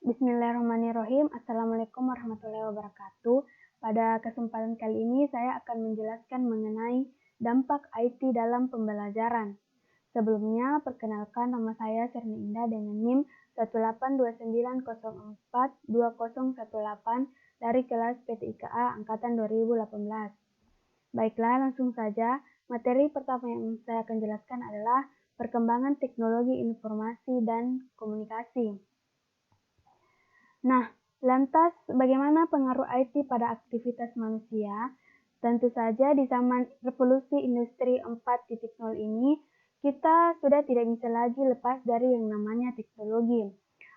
Bismillahirrahmanirrahim. Assalamualaikum warahmatullahi wabarakatuh. Pada kesempatan kali ini saya akan menjelaskan mengenai dampak IT dalam pembelajaran. Sebelumnya, perkenalkan nama saya Serni Indah dengan NIM 182904218 dari kelas PTIKA Angkatan 2018. Baiklah, langsung saja. Materi pertama yang saya akan jelaskan adalah perkembangan teknologi informasi dan komunikasi. Nah, lantas bagaimana pengaruh IT pada aktivitas manusia? Tentu saja di zaman revolusi industri 4.0 ini, kita sudah tidak bisa lagi lepas dari yang namanya teknologi,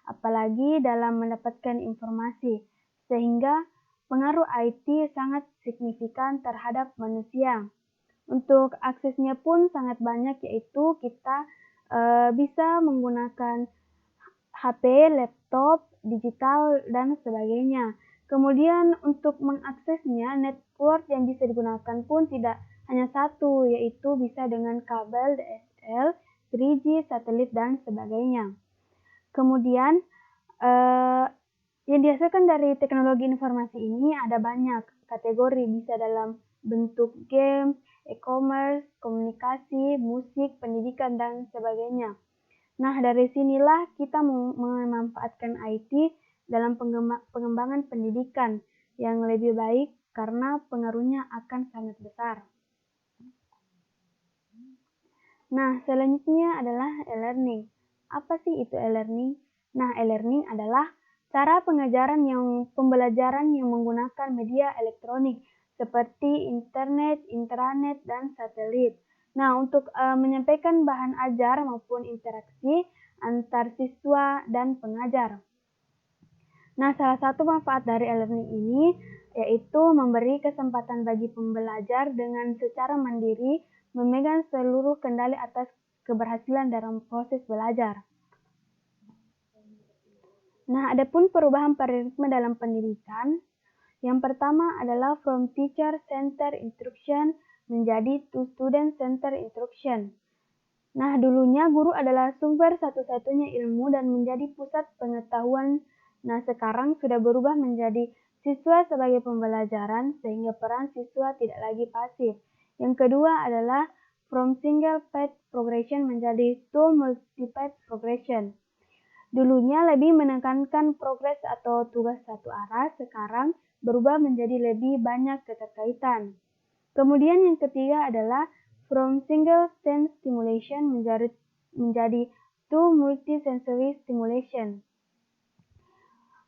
apalagi dalam mendapatkan informasi, sehingga pengaruh IT sangat signifikan terhadap manusia. Untuk aksesnya pun sangat banyak, yaitu kita bisa menggunakan HP, laptop, digital, dan sebagainya. Kemudian untuk mengaksesnya, network yang bisa digunakan pun tidak hanya satu, yaitu bisa dengan kabel DSL, 3G, satelit, dan sebagainya. Kemudian yang dihasilkan dari teknologi informasi ini ada banyak kategori, bisa dalam bentuk game, e-commerce, komunikasi, musik, pendidikan, dan sebagainya. Nah, dari sinilah kita memanfaatkan IT dalam pengembangan pendidikan yang lebih baik karena pengaruhnya akan sangat besar. Nah, selanjutnya adalah e-learning. Apa sih itu e-learning? Nah, e-learning adalah cara pembelajaran yang menggunakan media elektronik seperti internet, intranet, dan satelit. Nah, untuk menyampaikan bahan ajar maupun interaksi antar siswa dan pengajar. Nah, salah satu manfaat dari e-learning ini yaitu memberi kesempatan bagi pembelajar dengan secara mandiri memegang seluruh kendali atas keberhasilan dalam proses belajar. Nah, adapun perubahan paradigma dalam pendidikan, yang pertama adalah from teacher-centered instruction menjadi to student-centered instruction. Nah, dulunya guru adalah sumber satu-satunya ilmu dan menjadi pusat pengetahuan. Nah, sekarang sudah berubah menjadi siswa sebagai pembelajaran sehingga peran siswa tidak lagi pasif. Yang kedua adalah from single path progression menjadi to multi-path progression. Dulunya lebih menekankan progres atau tugas satu arah, sekarang berubah menjadi lebih banyak keterkaitan. Kemudian yang ketiga adalah from single sense stimulation menjadi to multisensory stimulation.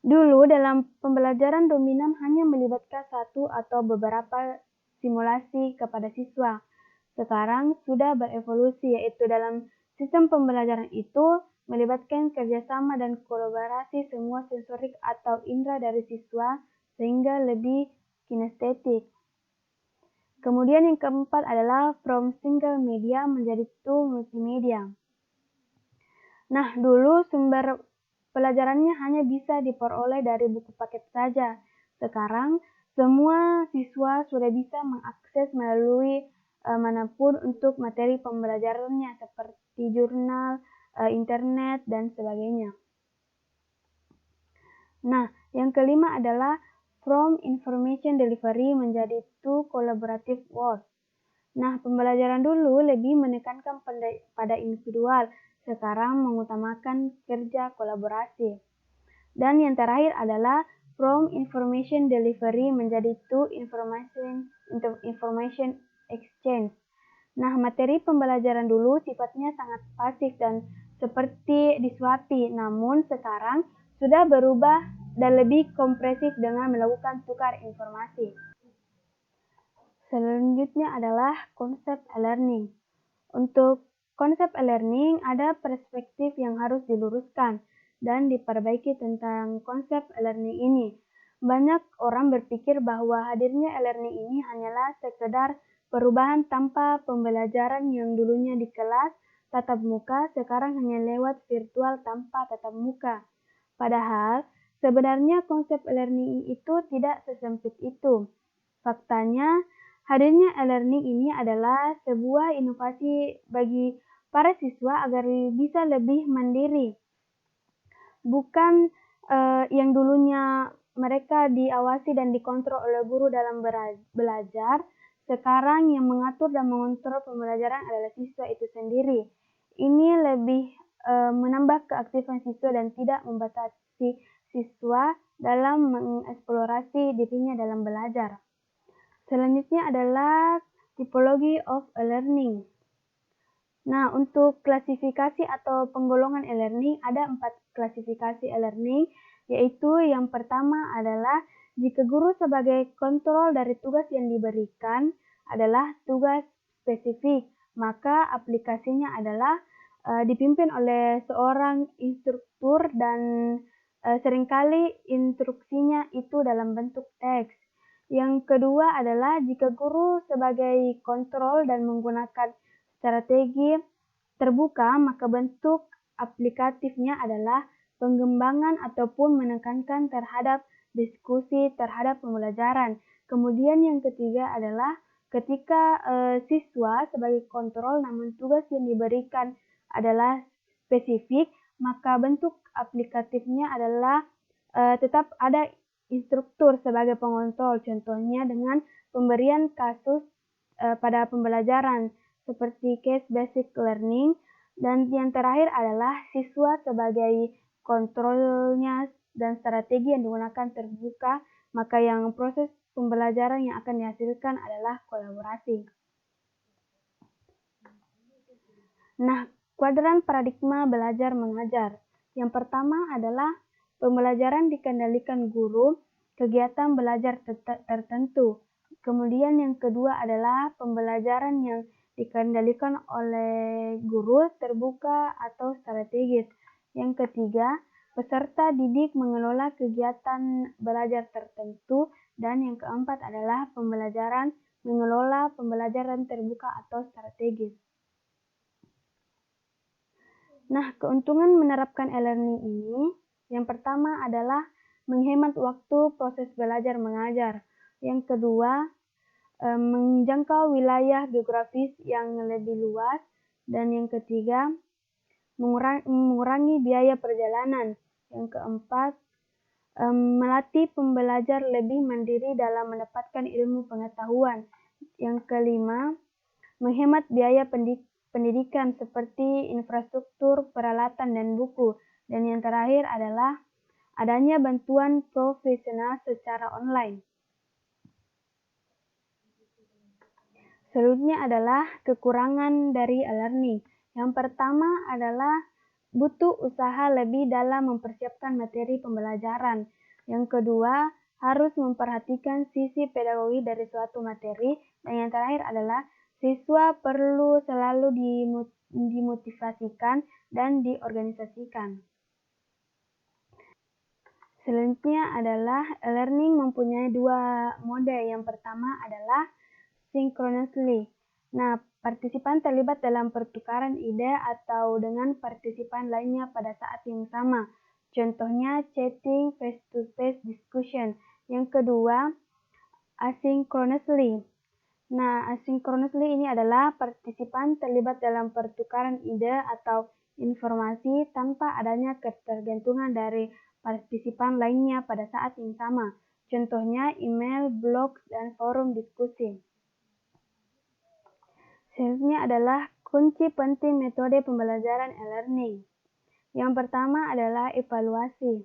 Dulu dalam pembelajaran dominan hanya melibatkan satu atau beberapa simulasi kepada siswa. Sekarang sudah berevolusi, yaitu dalam sistem pembelajaran itu melibatkan kerjasama dan kolaborasi semua sensorik atau indera dari siswa sehingga lebih kinestetik. Kemudian yang keempat adalah from single media menjadi to multimedia. Nah, dulu sumber pelajarannya hanya bisa diperoleh dari buku paket saja. Sekarang semua siswa sudah bisa mengakses melalui manapun untuk materi pembelajarannya seperti jurnal, internet, dan sebagainya. Nah, yang kelima adalah from information delivery menjadi to collaborative work. Nah, pembelajaran dulu lebih menekankan pada individual, sekarang mengutamakan kerja kolaborasi. Dan yang terakhir adalah from information delivery menjadi to information exchange. Nah, materi pembelajaran dulu sifatnya sangat pasif dan seperti disuapi, namun sekarang sudah berubah dan lebih kompresif dengan melakukan tukar informasi. Selanjutnya adalah konsep e-learning. Untuk konsep e-learning ada perspektif yang harus diluruskan dan diperbaiki tentang konsep e-learning ini. Banyak orang berpikir bahwa hadirnya e-learning ini hanyalah sekedar perubahan tanpa pembelajaran yang dulunya di kelas tatap muka, sekarang hanya lewat virtual tanpa tatap muka. Padahal sebenarnya konsep e-learning itu tidak sesempit itu. Faktanya, hadirnya e-learning ini adalah sebuah inovasi bagi para siswa agar bisa lebih mandiri. Bukan yang dulunya mereka diawasi dan dikontrol oleh guru dalam belajar, sekarang yang mengatur dan mengontrol pembelajaran adalah siswa itu sendiri. Ini lebih menambah keaktifan siswa dan tidak membatasi siswa dalam mengeksplorasi dirinya dalam belajar. Selanjutnya adalah typology of e-learning. Nah, untuk klasifikasi atau penggolongan e-learning, ada 4 klasifikasi e-learning, yaitu yang pertama adalah jika guru sebagai kontrol dari tugas yang diberikan adalah tugas spesifik, maka aplikasinya adalah dipimpin oleh seorang instruktur dan seringkali instruksinya itu dalam bentuk teks. Yang kedua adalah jika guru sebagai kontrol dan menggunakan strategi terbuka, maka bentuk aplikatifnya adalah pengembangan ataupun menekankan terhadap diskusi terhadap pembelajaran. Kemudian yang ketiga adalah ketika siswa sebagai kontrol namun tugas yang diberikan adalah spesifik, maka bentuk aplikatifnya adalah tetap ada instruktur sebagai pengontrol, contohnya dengan pemberian kasus pada pembelajaran seperti case basic learning, dan yang terakhir adalah siswa sebagai kontrolnya dan strategi yang digunakan terbuka, maka yang proses pembelajaran yang akan dihasilkan adalah kolaborasi. Nah, kuadran paradigma belajar mengajar. Yang pertama adalah pembelajaran dikendalikan guru, kegiatan belajar tertentu. Kemudian yang kedua adalah pembelajaran yang dikendalikan oleh guru, terbuka atau strategis. Yang ketiga, peserta didik mengelola kegiatan belajar tertentu. Dan yang keempat adalah pembelajaran mengelola pembelajaran terbuka atau strategis. Nah, keuntungan menerapkan e-learning ini, yang pertama adalah menghemat waktu proses belajar mengajar. Yang kedua, menjangkau wilayah geografis yang lebih luas. Dan yang ketiga, mengurangi biaya perjalanan. Yang keempat, melatih pembelajar lebih mandiri dalam mendapatkan ilmu pengetahuan. Yang kelima, menghemat biaya pendidikan seperti infrastruktur, peralatan, dan buku. Dan yang terakhir adalah adanya bantuan profesional secara online. Selanjutnya adalah kekurangan dari e-learning. Yang pertama adalah butuh usaha lebih dalam mempersiapkan materi pembelajaran. Yang kedua, harus memperhatikan sisi pedagogi dari suatu materi. Dan yang terakhir adalah siswa perlu selalu dimotivasikan dan diorganisasikan. Selanjutnya adalah e-learning mempunyai 2 mode. Yang pertama adalah synchronously. Nah, partisipan terlibat dalam pertukaran ide atau dengan partisipan lainnya pada saat yang sama. Contohnya chatting, face-to-face discussion. Yang kedua, asynchronously. Nah, asynchronously ini adalah partisipan terlibat dalam pertukaran ide atau informasi tanpa adanya ketergantungan dari partisipan lainnya pada saat yang sama. Contohnya email, blog, dan forum diskusi. Selanjutnya adalah kunci penting metode pembelajaran e-learning. Yang pertama adalah evaluasi.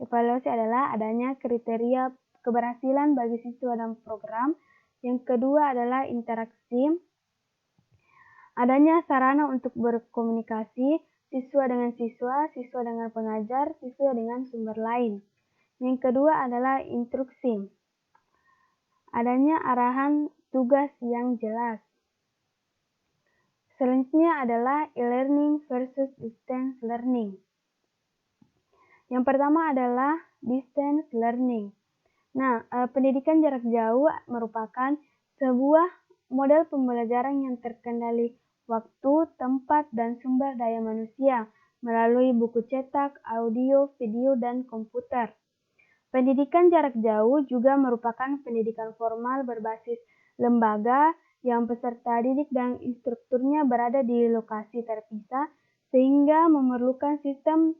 Evaluasi adalah adanya kriteria keberhasilan bagi siswa dan program. Yang kedua adalah interaksi. Adanya sarana untuk berkomunikasi siswa dengan siswa, siswa dengan pengajar, siswa dengan sumber lain. Yang kedua adalah instruksi. Adanya arahan tugas yang jelas. Selanjutnya adalah e-learning versus distance learning. Yang pertama adalah distance learning. Nah, pendidikan jarak jauh merupakan sebuah model pembelajaran yang terkendali waktu, tempat, dan sumber daya manusia melalui buku cetak, audio, video, dan komputer. Pendidikan jarak jauh juga merupakan pendidikan formal berbasis lembaga yang peserta didik dan instrukturnya berada di lokasi terpisah sehingga memerlukan sistem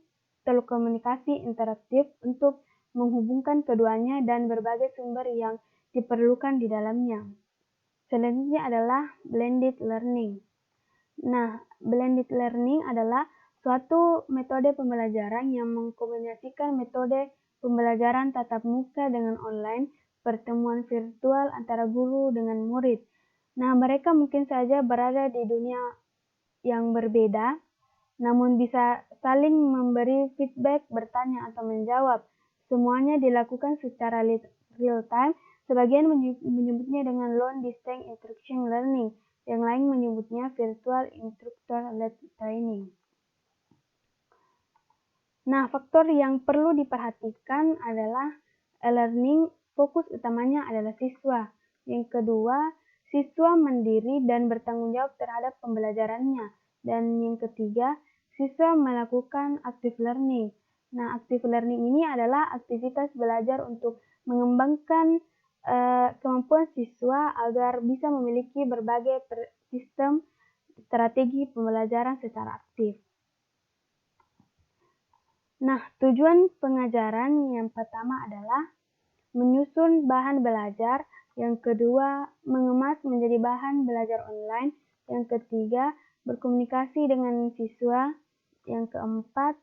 telekomunikasi interaktif untuk menghubungkan keduanya dan berbagai sumber yang diperlukan di dalamnya. Selanjutnya adalah blended learning. Nah, blended learning adalah suatu metode pembelajaran yang mengkombinasikan metode pembelajaran tatap muka dengan online, pertemuan virtual antara guru dengan murid. Nah, mereka mungkin saja berada di dunia yang berbeda, namun bisa saling memberi feedback, bertanya, atau menjawab. Semuanya dilakukan secara real time. Sebagian menyebutnya dengan long distance instruction learning, yang lain menyebutnya virtual instructor-led training. Nah, faktor yang perlu diperhatikan adalah e-learning, fokus utamanya adalah siswa. Yang kedua, siswa mandiri dan bertanggung jawab terhadap pembelajarannya. Dan yang ketiga, siswa melakukan active learning. Nah, active learning ini adalah aktivitas belajar untuk mengembangkan kemampuan siswa agar bisa memiliki berbagai sistem strategi pembelajaran secara aktif. Nah, tujuan pengajaran yang pertama adalah menyusun bahan belajar, yang kedua mengemas menjadi bahan belajar online, yang ketiga berkomunikasi dengan siswa, yang keempat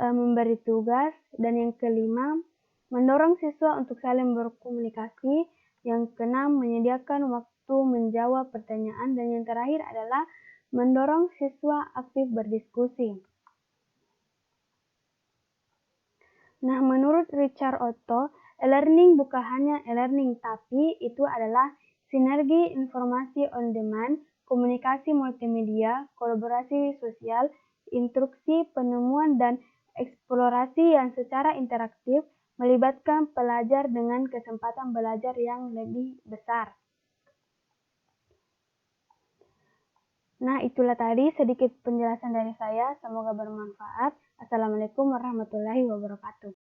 memberi tugas, dan yang kelima mendorong siswa untuk saling berkomunikasi, yang keenam menyediakan waktu menjawab pertanyaan, dan yang terakhir adalah mendorong siswa aktif berdiskusi. Nah, menurut Richard Otto, e-learning bukan hanya e-learning, tapi itu adalah sinergi informasi on demand, komunikasi multimedia, kolaborasi sosial, instruksi, penemuan, dan eksplorasi yang secara interaktif melibatkan pelajar dengan kesempatan belajar yang lebih besar. Nah, itulah tadi sedikit penjelasan dari saya. Semoga bermanfaat. Assalamualaikum warahmatullahi wabarakatuh.